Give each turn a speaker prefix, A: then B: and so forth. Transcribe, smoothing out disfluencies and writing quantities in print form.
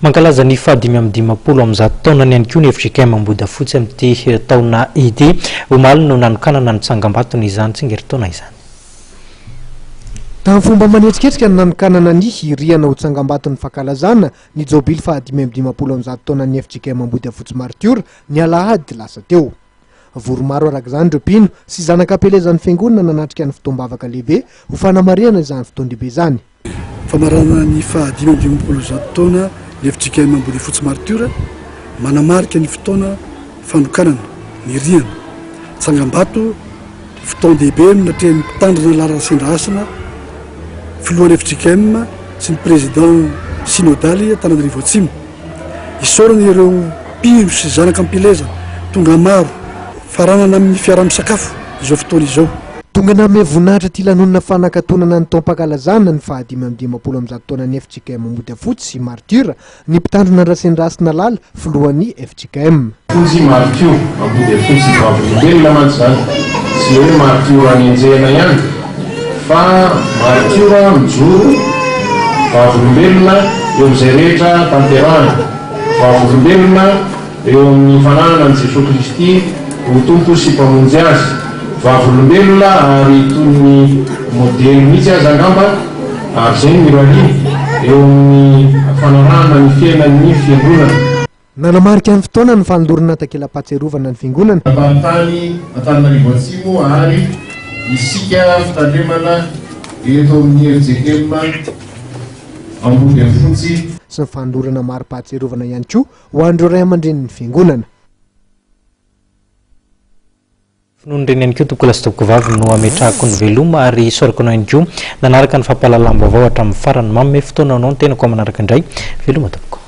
A: Mankalaza ny fahadimy amby dimampolo am'zato taona ny ihany koa ny Fjkm Ambodiafotsy amin'ity taona ity omaly no nanokanana ny tsangam-batony izany tsingeritaona izany.
B: Tamin'ny fomba manetsiketsika ny nanokanana ny hiriana ho tsangam-batony fankalazana ny jobily fahadimy amby dimampolo am'zato taona ny Fjkm Ambodiafotsy martiora ny alahady lasa teo. Voromaro arak'izany ireo mpino sy zanak'ampelezan'ny fiangonana nanatrika ny fotoam-bavaka lehibe ho fanamariana izany fotoan-dehibe izany.
C: Famarana ny fahadimy amby dimampolo zato taona ny Fjkm Ambodiafotsy martiora manamarika ny fotoana fanokanana ny riana tsangam-bato fotoan-dehibe natria ny mpitandrina lara sendrasana filohan'ny Fjkm sy ny président synodaly Tananarivo Atsimo isorana ireo mpino sy zanak'ampeleza tonga maro faranana amin'ny fiara-misakafo izao fotoana izao.
B: Tonga namome voninahitra ty lanonana fanakatonana ny taom-pankalazana ny fahadimy amby dimampolo am'zato taona ny Fjkm Ambodiafotsy martiora ny mpitandrina rasendrasina lala filohan'ny Fjkm.
D: Fotsy martiora Ambodiafotsy vavolombelona mantsy zany tsy hoe martiora any anjehana ihany fa martiora mijoro vavolombelona eo amin'izay rehetra tanterahana vavolombelona eo amin'ny fananana ny Jesosy Kristy ho tompo sy mpamonjy azy vavolombelona ary toy ny modely mihitsy azy angamba ary zay ny mirahiny eo amin'ny fanarahana ny fiainan'ny fiangonana.
B: Nanamarika ny fotoana ny fanolorana takela-patserovana ny fiangonana.
D: Ampahantany Antananarivo Atsimo ary isika fitandremana eto amin'ny Fjkm Ambodiafotsy
B: sy ny fanolorana maro-pahatserovana ihany koa ho andreo ray aman-drenin'ny fiangonana.
A: Finonon-dreny ihany koa toko lasa toko vavy no ametrahako ny veloma ary isorako anao ihany koa nanaraka ny fampahalalam-baovao hatramin'ny farany manome fotoana anao ny tenako manaraka indray veloma tompoko.